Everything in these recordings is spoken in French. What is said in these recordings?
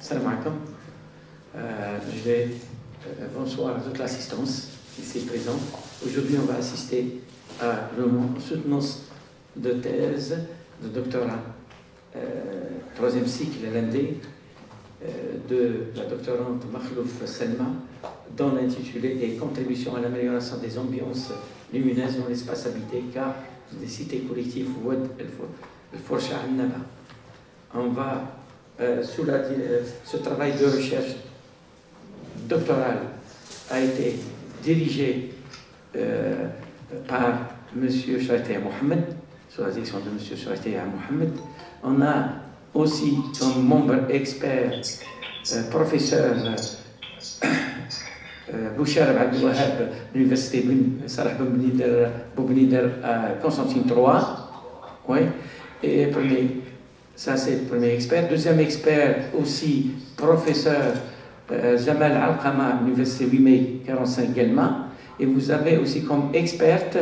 Salam alaikum. Je vais bonsoir à toute l'assistance ici présente. Aujourd'hui, on va assister à la soutenance de thèse de doctorat, troisième cycle LMD, de la doctorante Makhlouf Selma, dans l'intitulé des contributions à l'amélioration des ambiances lumineuses dans l'espace habité, car des cités collectives Oued El Fourcha Al Naba. On va, sous ce travail de recherche doctorale a été dirigé par M. Shraïtia Mohamed, sous la direction de M. Shraïtia Mohamed. On a aussi comme membre expert professeur Bouchar Abdelwahab, l'université Salah Boubnider à Constantine III. Oui. Et ça c'est le premier expert. Deuxième expert aussi professeur Jamal Al-Qama, l'université 8 mai 45 Guelma. Et vous avez aussi comme experte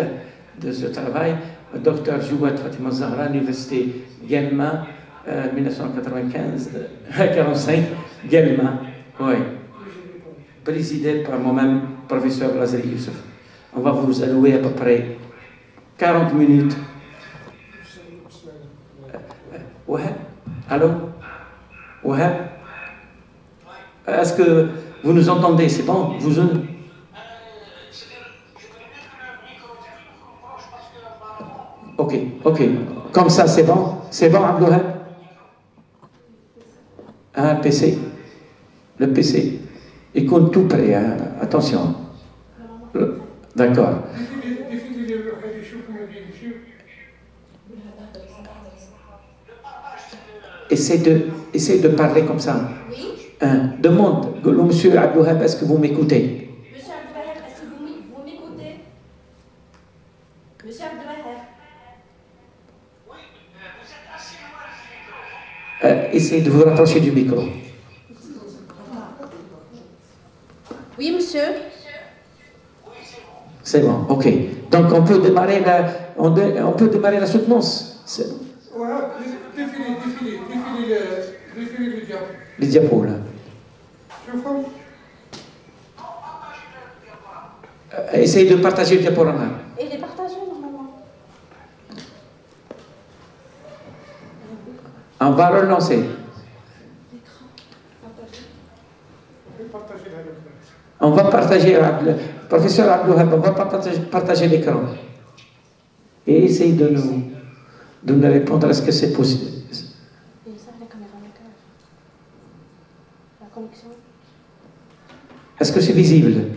de ce travail Dr Jouad Fatima Zahra, l'université Guelma 1995-45 Guelma. Oui. Présidé par moi-même, professeur Lazari Youssef. On va vous allouer à peu près 40 minutes. Wahab? Allô? Wahab? Est-ce que vous nous entendez? C'est bon? Vous... Ok, ok. Comme ça, c'est bon? C'est bon, Abdelwahab? Un PC. Le PC. Il compte tout près, hein. Attention. D'accord. Essaye de parler comme ça. Oui. Demande, monsieur Abdelwahab, est-ce que vous m'écoutez? Monsieur Abdelwahab, est-ce que vous m'écoutez? Monsieur Abdelwahab. Oui, vous êtes assez loin du micro. Essayez de vous rapprocher du micro. Oui, monsieur. Oui, c'est bon. C'est bon, ok. Donc on peut démarrer la soutenance. Voilà, défilez le diable. Les diapos, là. Je vois. Essayez de partager le diaporama. Et les partager normalement. On va relancer. On va partager, professeur Abdelwahab, on va partager l'écran. Et essayez de nous répondre à ce que c'est possible. La connexion. Est-ce que c'est visible?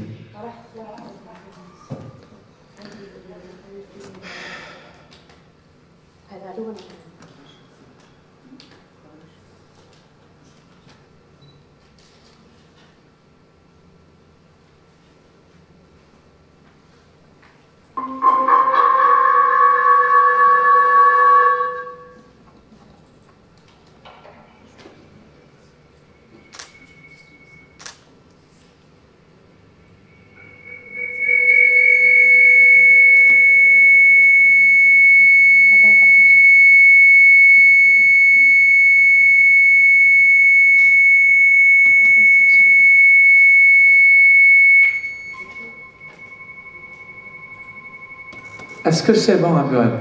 Est-ce que c'est bon, Abdelwahab?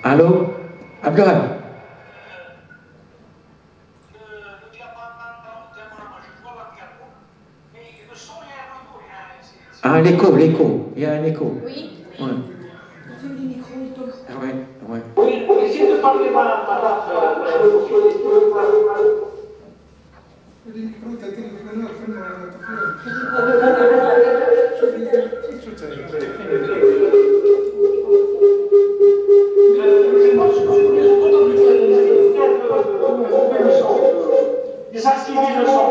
Allô? Abdelwahab? Le diaporama, je vois la diapo, mais le son, il y a un écho. Ah, l'écho. Il y a un écho. Oui. Ouais. Ouais, ouais. Oui, essayez de parler, madame. Désactivez le son.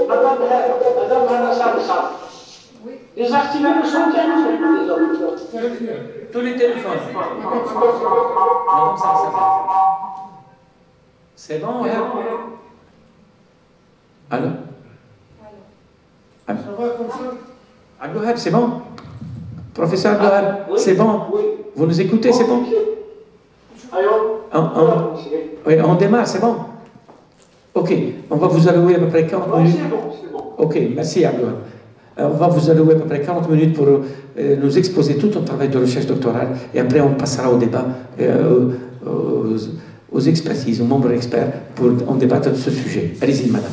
Madame Hanassar. Désactivez le son. Tous les téléphones. Non, ça va. C'est bon, ouais. Allô? Ça va comme ça? Abdelwahab, c'est bon? Professeur Abdelwahab, Oui. c'est bon? Oui. Vous nous écoutez, c'est bon? Alors, Oui, on démarre, c'est bon? Ok, on va vous allouer à peu près 40 minutes. C'est bon. Ok, merci Abdou. On va vous allouer à peu près 40 minutes pour nous exposer tout ton travail de recherche doctorale et après on passera au débat, aux expertises, aux membres experts pour en débattre de ce sujet. Allez-y, madame.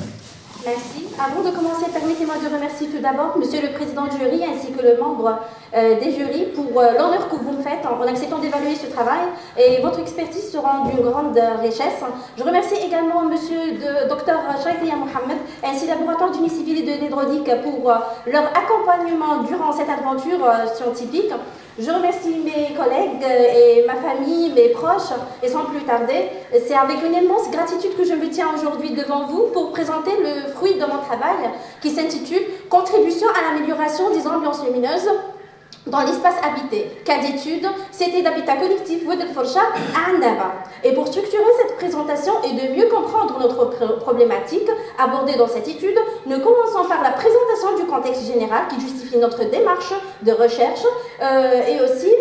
Merci. Avant de commencer, permettez-moi de remercier tout d'abord Monsieur le Président du jury ainsi que le membre des jurys pour l'honneur que vous me faites en acceptant d'évaluer ce travail et votre expertise sera d'une grande richesse. Je remercie également Monsieur le Dr Shaikhiya Mohamed ainsi laboratoire d'Unie civile et de l'hydraulique pour leur accompagnement durant cette aventure scientifique. Je remercie mes collègues et ma famille, mes proches, et sans plus tarder, c'est avec une immense gratitude que je me tiens aujourd'hui devant vous pour présenter le fruit de mon travail qui s'intitule « Contribution à l'amélioration des ambiances lumineuses dans l'espace habité. Cas d'étude, c'était d'habitat collectif Oued El Fourcha à Annaba. Et pour structurer cette présentation et de mieux comprendre notre problématique abordée dans cette étude, nous commençons par la présentation du contexte général qui justifie notre démarche de recherche et aussi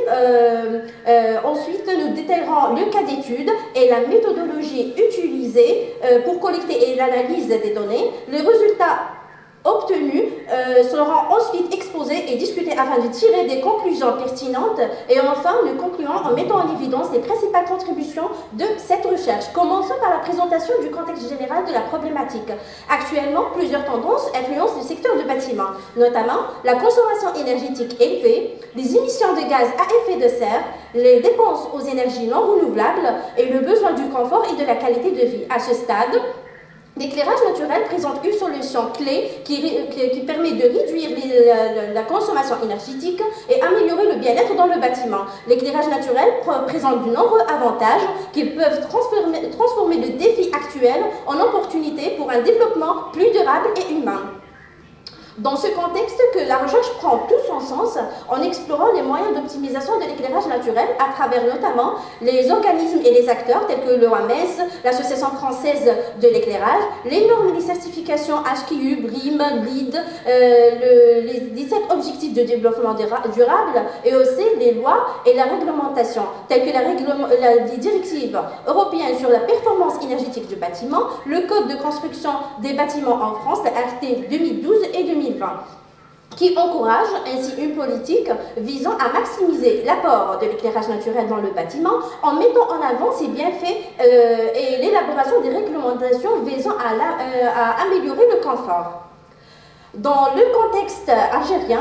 ensuite nous détaillerons le cas d'étude et la méthodologie utilisée pour collecter et l'analyse des données. Les résultats obtenus seront ensuite exposés et discutés afin de tirer des conclusions pertinentes et enfin nous concluons en mettant en évidence les principales contributions de cette recherche. Commençons par la présentation du contexte général de la problématique. Actuellement, plusieurs tendances influencent le secteur du bâtiment, notamment la consommation énergétique élevée, les émissions de gaz à effet de serre, les dépenses aux énergies non renouvelables et le besoin du confort et de la qualité de vie. À ce stade, l'éclairage naturel présente une solution clé qui permet de réduire la consommation énergétique et améliorer le bien-être dans le bâtiment. L'éclairage naturel présente de nombreux avantages qui peuvent transformer le défi actuel en opportunité pour un développement plus durable et humain. Dans ce contexte que la recherche prend tout son sens en explorant les moyens d'optimisation de l'éclairage naturel à travers notamment les organismes et les acteurs tels que l'OMS, l'Association française de l'éclairage, les normes et les certifications HQU, BREEAM, LEED, les 17 objectifs de développement durable et aussi les lois et la réglementation telles que les directives européennes sur la performance énergétique du bâtiment, le code de construction des bâtiments en France, la RT 2012 et 2020. Qui encourage ainsi une politique visant à maximiser l'apport de l'éclairage naturel dans le bâtiment en mettant en avant ses bienfaits et l'élaboration des réglementations visant à améliorer le confort. Dans le contexte algérien,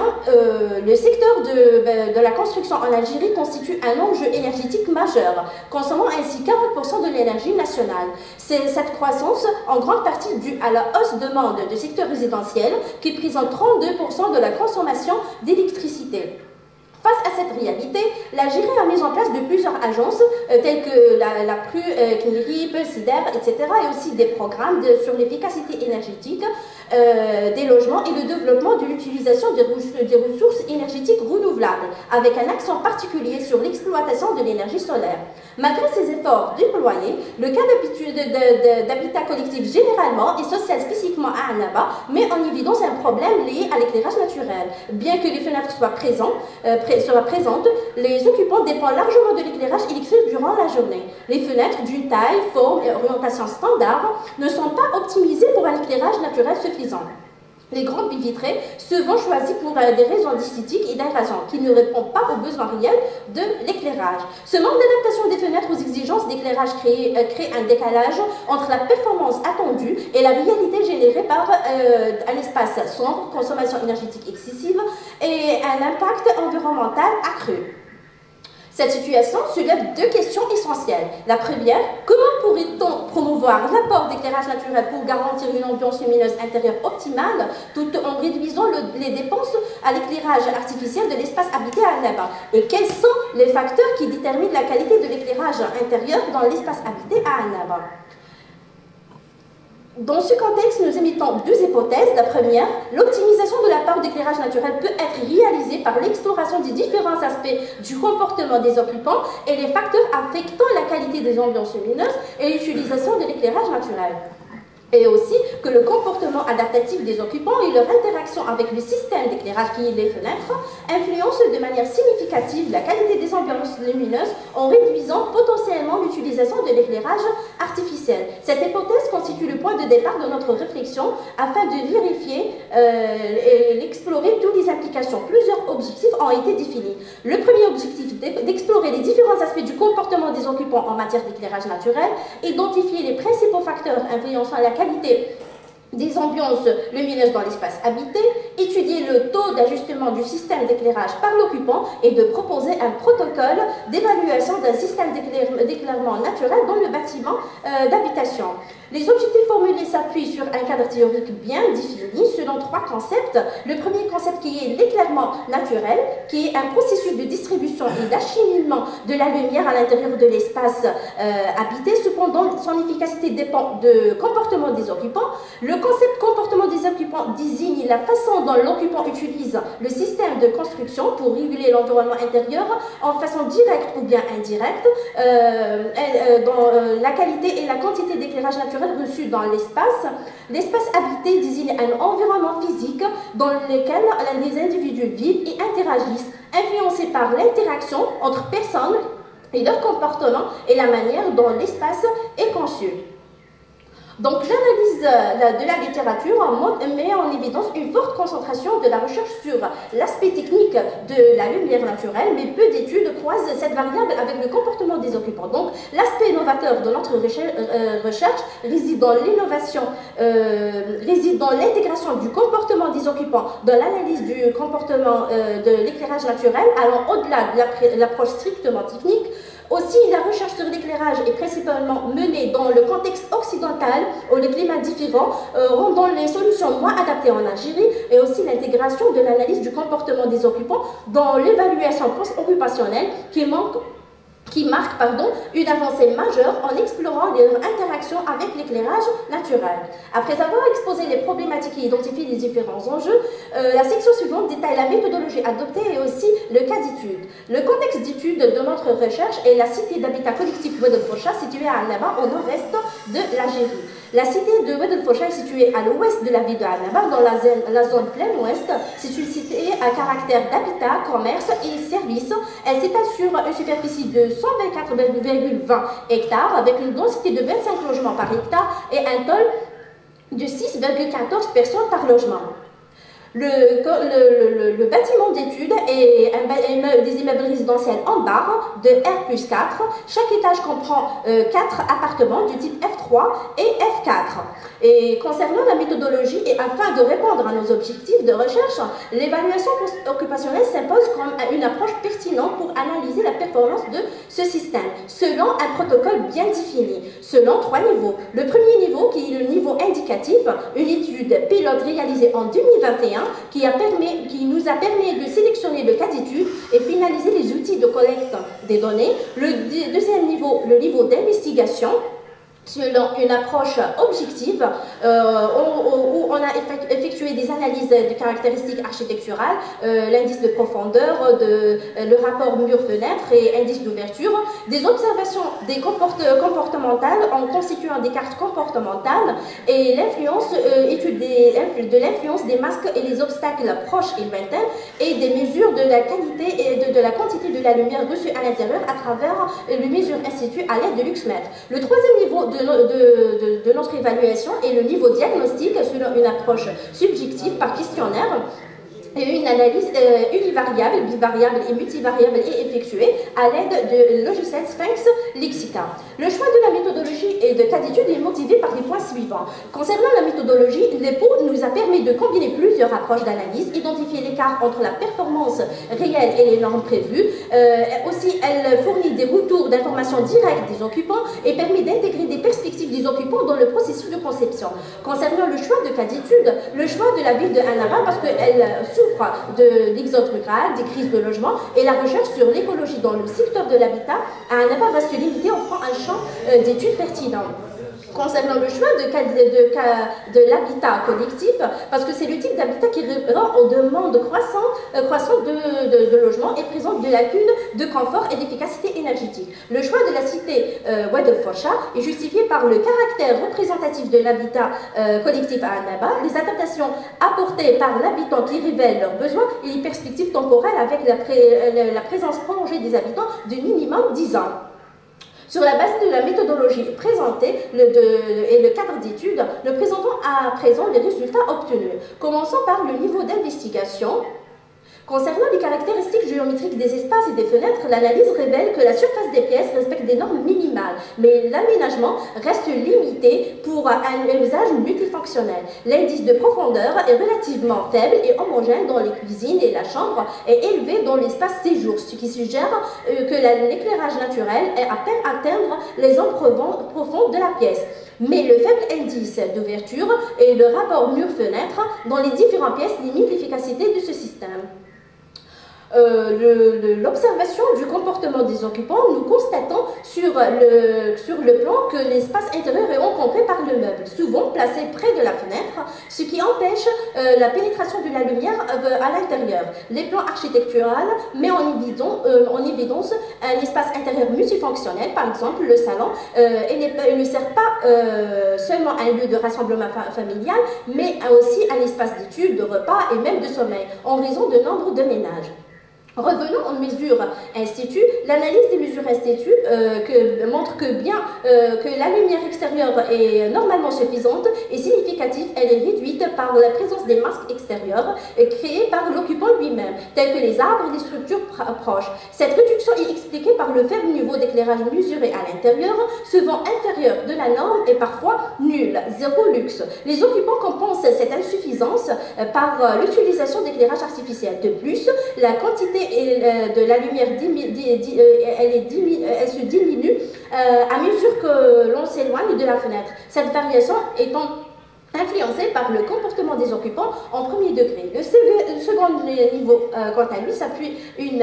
le secteur de la construction en Algérie constitue un enjeu énergétique majeur, consommant ainsi 40% de l'énergie nationale. C'est cette croissance en grande partie due à la hausse de demande du secteur résidentiel qui présente 32% de la consommation d'électricité. Face à cette réalité, l'Algérie a mis en place de plusieurs agences telles que la PRU, CNIRIP, SIDER, etc. et aussi des programmes sur l'efficacité énergétique des logements et le développement de l'utilisation des ressources énergétiques renouvelables, avec un accent particulier sur l'exploitation de l'énergie solaire. Malgré ces efforts déployés, le cas d'habitat collectif généralement et social spécifiquement à Annaba met en évidence un problème lié à l'éclairage naturel. Bien que les fenêtres soient présentes, les occupants dépendent largement de l'éclairage électrique durant la journée. Les fenêtres d'une taille, forme et orientation standard ne sont pas optimisées pour un éclairage naturel suffisant. Les grandes baies vitrées se vont choisies pour des raisons d'esthétique et d'aération qui ne répondent pas aux besoins réels de l'éclairage. Ce manque d'adaptation des fenêtres aux exigences d'éclairage crée un décalage entre la performance attendue et la réalité générée par un espace sombre, consommation énergétique excessive et un impact environnemental accru. Cette situation soulève deux questions essentielles. La première, comment pourrait-on promouvoir l'apport d'éclairage naturel pour garantir une ambiance lumineuse intérieure optimale tout en réduisant les dépenses à l'éclairage artificiel de l'espace habité à Annaba? Et quels sont les facteurs qui déterminent la qualité de l'éclairage intérieur dans l'espace habité à Annaba? Dans ce contexte, nous émettons deux hypothèses. La première, l'optimisation de l'apport d'éclairage naturel peut être réalisée par l'exploration des différents aspects du comportement des occupants et les facteurs affectant la qualité des ambiances lumineuses et l'utilisation de l'éclairage naturel. Et aussi que le comportement adaptatif des occupants et leur interaction avec le système d'éclairage qui est les fenêtres influencent de manière significative la qualité des ambiances lumineuses en réduisant potentiellement l'utilisation de l'éclairage artificiel. Cette hypothèse constitue le point de départ de notre réflexion afin de vérifier et d'explorer toutes les implications. Plusieurs objectifs ont été définis. Le premier objectif, d'explorer les différents aspects du comportement des occupants en matière d'éclairage naturel, identifier les principaux facteurs influençant la qualité des ambiances lumineuses dans l'espace habité, étudier le taux d'ajustement du système d'éclairage par l'occupant et de proposer un protocole d'évaluation d'un système d'éclairement naturel dans le bâtiment d'habitation. Les objectifs formulés s'appuient sur un cadre théorique bien défini selon 3 concepts. Le premier concept qui est l'éclairement naturel, qui est un processus de distribution et d'acheminement de la lumière à l'intérieur de l'espace habité. Cependant, son efficacité dépend du comportement des occupants. Le concept comportement des occupants désigne la façon dont l'occupant utilise le système de construction pour réguler l'environnement intérieur en façon directe ou bien indirecte, dans la qualité et la quantité d'éclairage naturel reçu dans l'espace. L'espace habité désigne un environnement physique dans lequel les individus vivent et interagissent, influencés par l'interaction entre personnes et leur comportement et la manière dont l'espace est conçu. Donc l'analyse de la littérature met en évidence une forte concentration de la recherche sur l'aspect technique de la lumière naturelle, mais peu d'études croisent cette variable avec le comportement des occupants. Donc l'aspect novateur de notre recherche réside dans l'innovation, réside dans l'intégration du comportement des occupants dans l'analyse du comportement de l'éclairage naturel, allant au-delà de l'approche strictement technique. Aussi, la recherche sur l'éclairage est principalement menée dans le contexte occidental où le climat différent rendant les solutions moins adaptées en Algérie, et aussi l'intégration de l'analyse du comportement des occupants dans l'évaluation post-occupationnelle qui marque une avancée majeure en explorant leur interaction avec l'éclairage naturel. Après avoir exposé les problématiques et identifié les différents enjeux, la section suivante détaille la méthodologie adoptée et aussi le cas d'étude. Le contexte d'étude de notre recherche est la cité d'habitat collectif Oued El Faucha, située à Annaba, au nord-est de l'Algérie. La cité de Oued El Faucha est située à l'ouest de la ville de Annaba, dans la zone plein ouest. C'est une cité à caractère d'habitat, commerce et services. Elle s'étale sur une superficie de 124,20 hectares avec une densité de 25 logements par hectare et un total de 6,14 personnes par logement. Le bâtiment d'études est des immeubles résidentiels en barre de R+4. Chaque étage comprend 4 appartements du type F3 et F4. Et concernant la méthodologie et afin de répondre à nos objectifs de recherche, l'évaluation occupationnelle s'impose comme une approche pertinente pour analyser la performance de ce système, selon un protocole bien défini, selon 3 niveaux. Le premier niveau, qui est le niveau indicatif, une étude pilote réalisée en 2021, qui nous a permis de sélectionner le cas d'étude et finaliser les outils de collecte des données. Le deuxième niveau, le niveau d'investigation, selon une approche objective où on a effectué des analyses de caractéristiques architecturales, l'indice de profondeur, le rapport mur-fenêtre et indice d'ouverture, des observations comportementales en constituant des cartes comportementales et étude de l'influence des masques et les obstacles proches et lointains et des mesures de la qualité et de la quantité de la lumière reçue à l'intérieur à travers les mesures instituées à l'aide de luxmètre. Le troisième niveau de notre évaluation est le niveau diagnostique selon une approche subjective par questionnaire. Et une analyse univariable, bivariable et multivariable est effectuée à l'aide de logiciel Sphinx Lexica. Le choix de la méthodologie et de cas d'étude est motivé par les points suivants. Concernant la méthodologie, l'EPO nous a permis de combiner plusieurs approches d'analyse, identifier l'écart entre la performance réelle et les normes prévues. Aussi, elle fournit des retours d'informations directes des occupants et permet d'intégrer des perspectives des occupants dans le processus de conception. Concernant le choix de cas d'étude, le choix de la ville de Annaba parce qu'elle souffre de l'exode rural, des crises de logement et la recherche sur l'écologie dans le secteur de l'habitat à Annaba va se limiter offrant un champ d'études pertinent. Concernant le choix de l'habitat collectif, parce que c'est le type d'habitat qui répond aux demandes croissantes de logement et présente des lacunes de confort et d'efficacité énergétique. Le choix de la cité Oued El Focha est justifié par le caractère représentatif de l'habitat collectif à Annaba, les adaptations apportées par l'habitant qui révèlent leurs besoins et les perspectives temporelles avec la présence prolongée des habitants de minimum 10 ans. Sur la base de la méthodologie présentée et le cadre d'étude, nous présentons à présent les résultats obtenus. Commençons par le niveau d'investigation. Concernant les caractéristiques géométriques des espaces et des fenêtres, l'analyse révèle que la surface des pièces respecte des normes minimales, mais l'aménagement reste limité pour un usage multifonctionnel. L'indice de profondeur est relativement faible et homogène dans les cuisines et la chambre et élevé dans l'espace séjour, ce qui suggère que l'éclairage naturel est à peine atteindre les zones profondes de la pièce. Mais le faible indice d'ouverture et le rapport mur-fenêtre dans les différentes pièces limite l'efficacité de ce système. L'observation du comportement des occupants, nous constatons sur le plan que l'espace intérieur est encombré par le meuble, souvent placé près de la fenêtre, ce qui empêche la pénétration de la lumière à l'intérieur. Les plans architecturaux mettent en évidence un espace intérieur multifonctionnel, par exemple le salon, et ne sert pas seulement un lieu de rassemblement familial, mais aussi un espace d'études, de repas et même de sommeil, en raison de nombre de ménages. Revenons aux mesures institut. L'analyse des mesures institut montre que bien que la lumière extérieure est normalement suffisante et significative, elle est réduite par la présence des masques extérieurs créés par l'occupant lui-même, tels que les arbres et les structures proches. Cette réduction est expliquée par le faible niveau d'éclairage mesuré à l'intérieur, souvent inférieur de la norme et parfois nul, zéro luxe. Les occupants compensent cette insuffisance par l'utilisation d'éclairage artificiel. De plus, la quantité de la lumière elle se diminue à mesure que l'on s'éloigne de la fenêtre. Cette variation étant influencé par le comportement des occupants en premier degré. Le second niveau, quant à lui, s'appuie une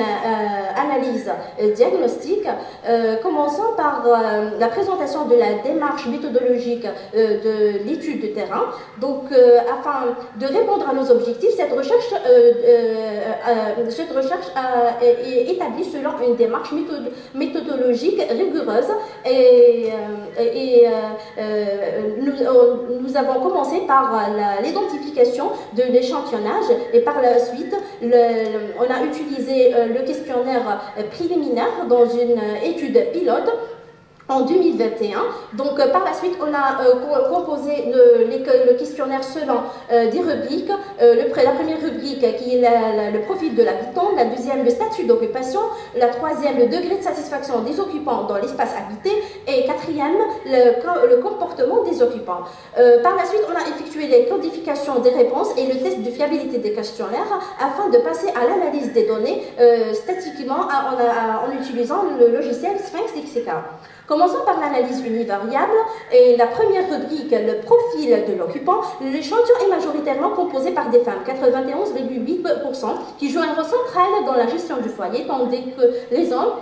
analyse diagnostique, commençant par la présentation de la démarche méthodologique de l'étude de terrain. Donc, afin de répondre à nos objectifs, cette recherche est établie selon une démarche méthodologique rigoureuse et nous avons commencé par l'identification de l'échantillonnage et par la suite, on a utilisé le questionnaire préliminaire dans une étude pilote en 2021. Donc, par la suite, on a composé le questionnaire selon des rubriques. La première rubrique qui est le profil de l'habitant, la deuxième, le statut d'occupation, la troisième, le degré de satisfaction des occupants dans l'espace habité, et quatrième, le comportement des occupants. Par la suite, on a effectué les codifications des réponses et le test de fiabilité des questionnaires afin de passer à l'analyse des données statiquement en utilisant le logiciel Sphinx XK. Commençons par l'analyse univariable et la première rubrique, le profil de l'occupant. L'échantillon est majoritairement composé par des femmes, 91,8%, qui jouent un rôle central dans la gestion du foyer, tandis que les hommes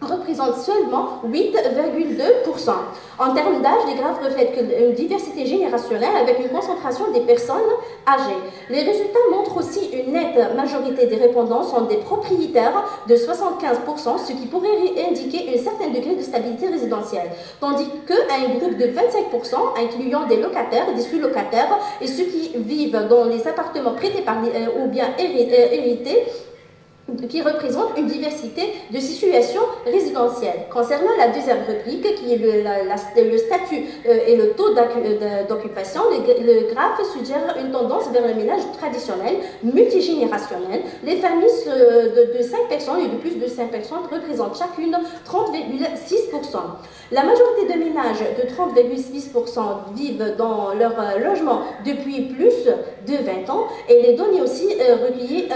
représentent seulement 8,2%. En termes d'âge, les graphes reflètent une diversité générationnelle avec une concentration des personnes âgées. Les résultats montrent aussi une nette majorité des répondants sont des propriétaires de 75%, ce qui pourrait indiquer un certain degré de stabilité résidentielle, tandis qu'un groupe de 25%, incluant des locataires et des sous-locataires, et ceux qui vivent dans les appartements prêtés par ou bien hérités, qui représente une diversité de situations résidentielles. Concernant la deuxième rubrique, qui est le statut et le taux d'occupation, le graphe suggère une tendance vers le ménage traditionnel, multigénérationnel. Les familles de 5 personnes et de plus de 5 personnes représentent chacune 30,6%. La majorité de ménages de 30,6% vivent dans leur logement depuis plus de 20 ans et les données aussi recueillies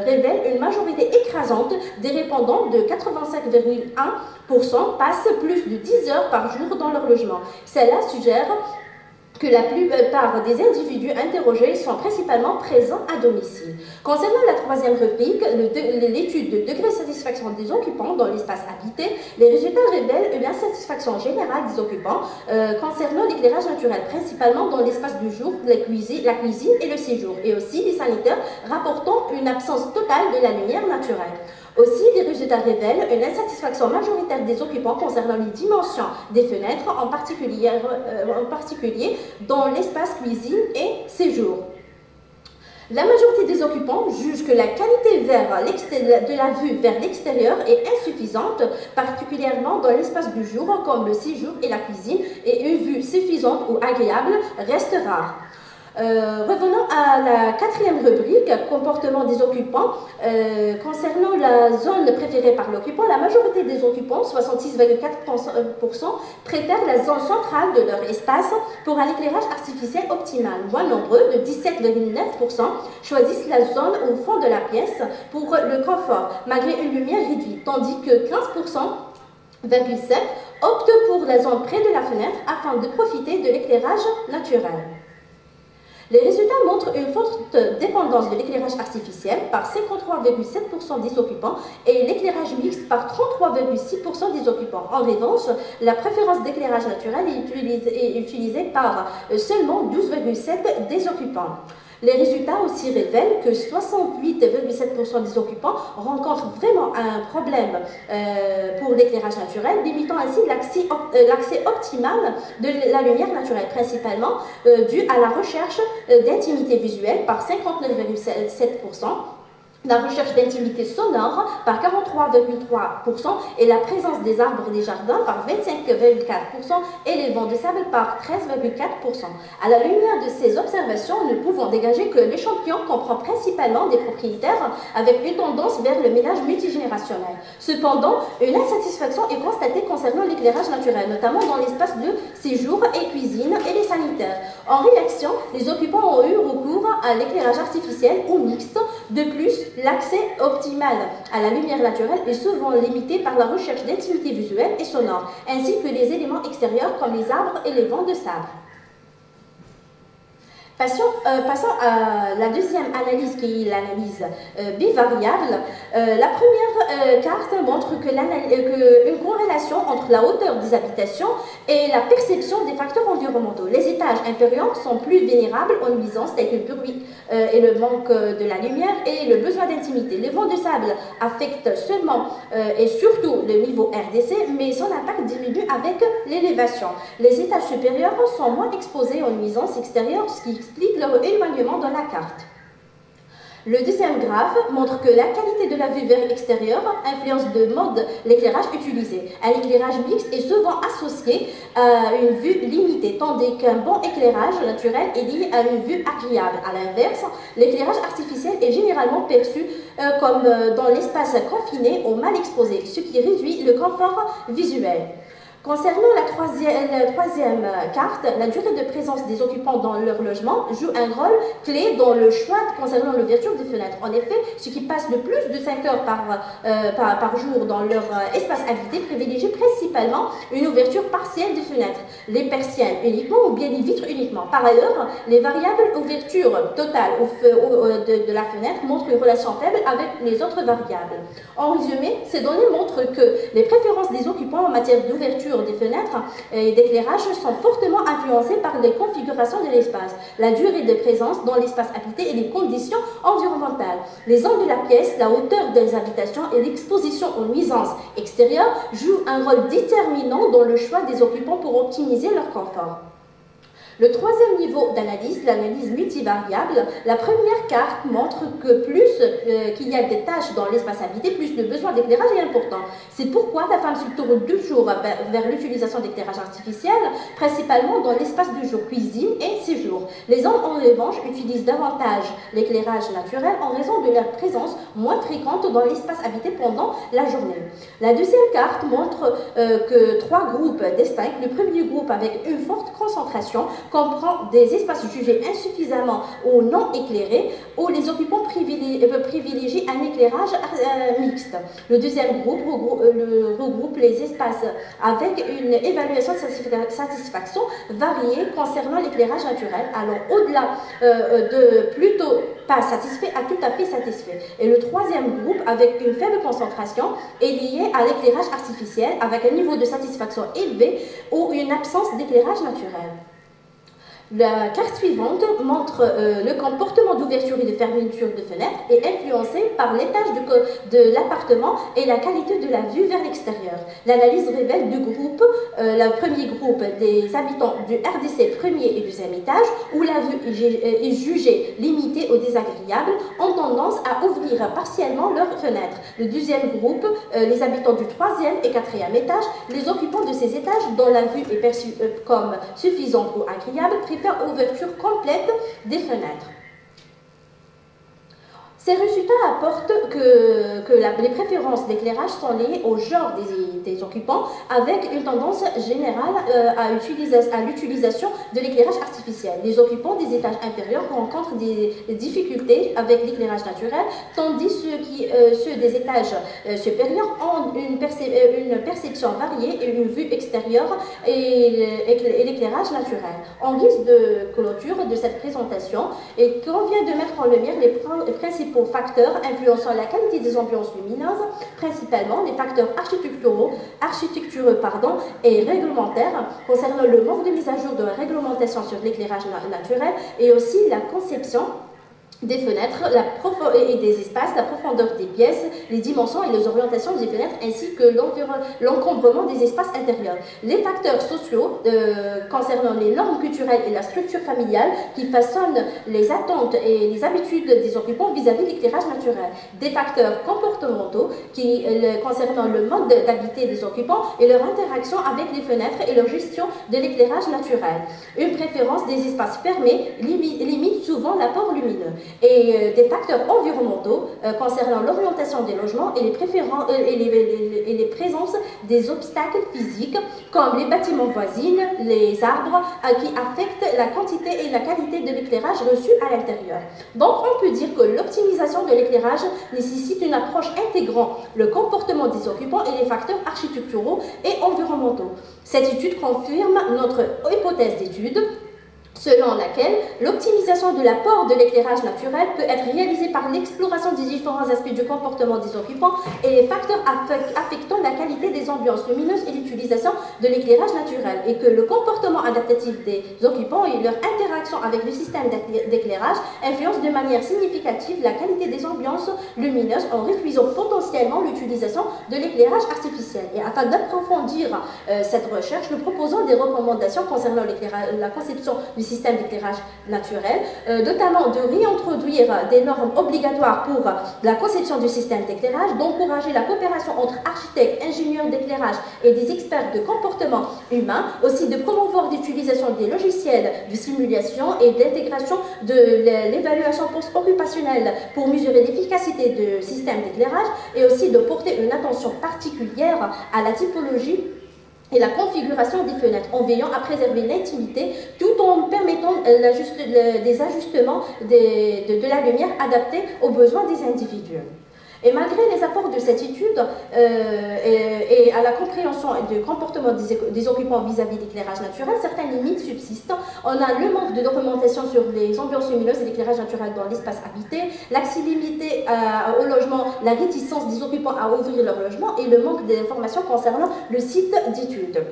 révèlent une majorité écrasante des répondants de 85,1% passent plus de 10 heures par jour dans leur logement. Cela suggère que la plupart des individus interrogés sont principalement présents à domicile. Concernant la troisième rubrique, l'étude de degré de satisfaction des occupants dans l'espace habité, les résultats révèlent une insatisfaction générale des occupants concernant l'éclairage naturel, principalement dans l'espace du jour, la cuisine et le séjour, et aussi les sanitaires rapportant une absence totale de la lumière naturelle. Aussi, les résultats révèlent une insatisfaction majoritaire des occupants concernant les dimensions des fenêtres, en particulier dans l'espace cuisine et séjour. La majorité des occupants jugent que la qualité de la vue vers l'extérieur est insuffisante, particulièrement dans l'espace du jour, comme le séjour et la cuisine, et une vue suffisante ou agréable reste rare. Revenons à la quatrième rubrique, comportement des occupants. Concernant la zone préférée par l'occupant, la majorité des occupants, 66,4%, préfèrent la zone centrale de leur espace pour un éclairage artificiel optimal. Moins nombreux, de 17,9%, choisissent la zone au fond de la pièce pour le confort, malgré une lumière réduite, tandis que 15,7% optent pour la zone près de la fenêtre afin de profiter de l'éclairage naturel. Les résultats montrent une forte dépendance de l'éclairage artificiel par 53,7% des occupants et l'éclairage mixte par 33,6% des occupants. En revanche, la préférence d'éclairage naturel est utilisée par seulement 12,7% des occupants. Les résultats aussi révèlent que 68,7% des occupants rencontrent vraiment un problème pour l'éclairage naturel, limitant ainsi l'accès optimal de la lumière naturelle, principalement dû à la recherche d'intimité visuelle par 59,7%, la recherche d'intimité sonore par 43,3% et la présence des arbres et des jardins par 25,4% et les bancs de sable par 13,4%. À la lumière de ces observations, nous pouvons dégager que l'échantillon comprend principalement des propriétaires avec une tendance vers le ménage multigénérationnel. Cependant, une insatisfaction est constatée concernant l'éclairage naturel, notamment dans l'espace de séjour et cuisine et les sanitaires. En réaction, les occupants ont eu recours à l'éclairage artificiel ou mixte. De plus, l'accès optimal à la lumière naturelle est souvent limité par la recherche d'intimité visuelle et sonore, ainsi que les éléments extérieurs comme les arbres et les bancs de sable. Passons à la deuxième analyse qui est l'analyse bivariable. La première carte montre une corrélation entre la hauteur des habitations et la perception des facteurs environnementaux. Les étages inférieurs sont plus vulnérables aux nuisances telles que le bruit et le manque de la lumière et le besoin d'intimité. Les vents de sable affectent seulement et surtout le niveau RDC, mais son impact diminue avec l'élévation. Les étages supérieurs sont moins exposés aux nuisances extérieures, ce qui explique leur éloignement dans la carte. Le deuxième graphe montre que la qualité de la vue vers l'extérieur influence de mode l'éclairage utilisé. Un éclairage mixte est souvent associé à une vue limitée, tandis qu'un bon éclairage naturel est lié à une vue agréable. À l'inverse, l'éclairage artificiel est généralement perçu comme dans l'espace confiné ou mal exposé, ce qui réduit le confort visuel. Concernant la troisième carte, la durée de présence des occupants dans leur logement joue un rôle clé dans le choix concernant l'ouverture des fenêtres. En effet, ceux qui passent le plus de 5 heures par jour dans leur espace habité privilégient principalement une ouverture partielle des fenêtres, les persiennes uniquement ou bien les vitres uniquement. Par ailleurs, les variables ouverture totale de la fenêtre montrent une relation faible avec les autres variables. En résumé, ces données montrent que les préférences des occupants en matière d'ouverture des fenêtres et d'éclairage sont fortement influencées par les configurations de l'espace, la durée de présence dans l'espace habité et les conditions environnementales. Les angles de la pièce, la hauteur des habitations et l'exposition aux nuisances extérieures jouent un rôle déterminant dans le choix des occupants pour optimiser leur confort. Le troisième niveau d'analyse, l'analyse multivariable, la première carte montre que plus qu'il y a des tâches dans l'espace habité, plus le besoin d'éclairage est important. C'est pourquoi la femme se tourne toujours vers l'utilisation d'éclairage artificiel, principalement dans l'espace du jour, cuisine et séjour. Les hommes, en revanche, utilisent davantage l'éclairage naturel en raison de leur présence moins fréquente dans l'espace habité pendant la journée. La deuxième carte montre que trois groupes distincts. Le premier groupe avec une forte concentration comprend des espaces jugés insuffisamment ou non éclairés, où les occupants privilégient un éclairage mixte. Le deuxième groupe regroupe les espaces avec une évaluation de satisfaction variée concernant l'éclairage naturel, allant au-delà de plutôt pas satisfait à tout à fait satisfait. Et le troisième groupe, avec une faible concentration, est lié à l'éclairage artificiel avec un niveau de satisfaction élevé ou une absence d'éclairage naturel. La carte suivante montre le comportement d'ouverture et de fermeture de fenêtres est influencé par l'étage de l'appartement et la qualité de la vue vers l'extérieur. L'analyse révèle deux groupes, le premier groupe des habitants du RDC premier et deuxième étage, où la vue est jugée limitée ou désagréable, ont tendance à ouvrir partiellement leurs fenêtres. Le deuxième groupe, les habitants du troisième et quatrième étage, les occupants de ces étages dont la vue est perçue comme suffisante ou agréable, ouverture complète des fenêtres. Ces résultats apportent que les préférences d'éclairage sont liées au genre des occupants, avec une tendance générale à l'utilisation de l'éclairage artificiel. Les occupants des étages inférieurs rencontrent des difficultés avec l'éclairage naturel, tandis ceux des étages supérieurs ont une perception variée et une vue extérieure et l'éclairage naturel. En guise de clôture de cette présentation, il convient de mettre en lumière les principaux facteurs influençant la qualité des ambiances lumineuses, principalement les facteurs architecturaux et réglementaires concernant le manque de mise à jour de la réglementation sur l'éclairage naturel et aussi la conception des fenêtres et des espaces, la profondeur des pièces, les dimensions et les orientations des fenêtres, ainsi que l'encombrement des espaces intérieurs. Les facteurs sociaux concernant les normes culturelles et la structure familiale qui façonnent les attentes et les habitudes des occupants vis-à-vis de l'éclairage naturel. Des facteurs comportementaux concernant le mode d'habiter des occupants et leur interaction avec les fenêtres et leur gestion de l'éclairage naturel. Une préférence des espaces fermés limite souvent l'apport lumineux. Et des facteurs environnementaux concernant l'orientation des logements et les présences des obstacles physiques comme les bâtiments voisins, les arbres qui affectent la quantité et la qualité de l'éclairage reçu à l'intérieur. Donc on peut dire que l'optimisation de l'éclairage nécessite une approche intégrant le comportement des occupants et les facteurs architecturaux et environnementaux. Cette étude confirme notre hypothèse d'étude selon laquelle l'optimisation de l'apport de l'éclairage naturel peut être réalisée par l'exploration des différents aspects du comportement des occupants et les facteurs affectant la qualité des ambiances lumineuses et l'utilisation de l'éclairage naturel, et que le comportement adaptatif des occupants et leur interaction avec le système d'éclairage influencent de manière significative la qualité des ambiances lumineuses en réduisant potentiellement l'utilisation de l'éclairage artificiel. Et afin d'approfondir cette recherche, nous proposons des recommandations concernant la conception du système d'éclairage naturel, notamment de réintroduire des normes obligatoires pour la conception du système d'éclairage, d'encourager la coopération entre architectes, ingénieurs d'éclairage et des experts de comportement humain, aussi de promouvoir l'utilisation des logiciels de simulation et d'intégration de l'évaluation post-occupationnelle pour mesurer l'efficacité du système d'éclairage, et aussi de porter une attention particulière à la typologie et la configuration des fenêtres, en veillant à préserver l'intimité tout en permettant des ajustements de la lumière adaptés aux besoins des individus. Et malgré les apports de cette étude et à la compréhension du comportement des occupants vis-à-vis de l'éclairage naturel, certaines limites subsistent. On a le manque de documentation sur les ambiances lumineuses et l'éclairage naturel dans l'espace habité, l'accès limité au logement, la réticence des occupants à ouvrir leur logement et le manque d'informations concernant le site d'étude.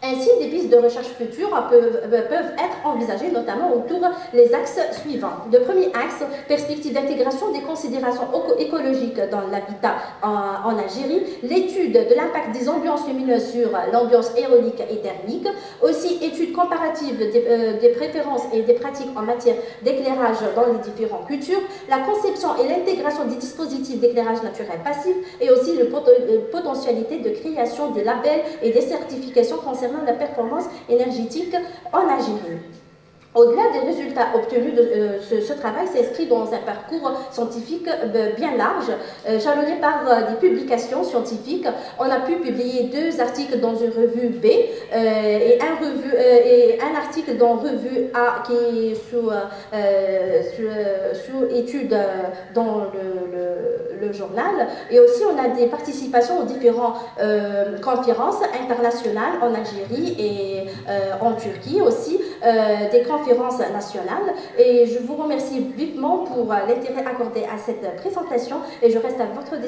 Ainsi, des pistes de recherche futures peuvent être envisagées, notamment autour des axes suivants. Le premier axe, perspective d'intégration des considérations écologiques dans l'habitat en Algérie, l'étude de l'impact des ambiances lumineuses sur l'ambiance aérolique et thermique, aussi étude comparative des préférences et des pratiques en matière d'éclairage dans les différentes cultures, la conception et l'intégration des dispositifs d'éclairage naturel passif, et aussi la potentialité de création des labels et des certifications concernant la performance énergétique en Algérie. Au-delà des résultats obtenus de ce travail s'inscrit dans un parcours scientifique bien large, jalonné par des publications scientifiques. On a pu publier 2 articles dans une revue B et un article dans revue A qui est sous étude dans le journal. Et aussi on a des participations aux différentes conférences internationales en Algérie et en Turquie aussi, des conférences nationales. Et je vous remercie vivement pour l'intérêt accordé à cette présentation et je reste à votre disposition.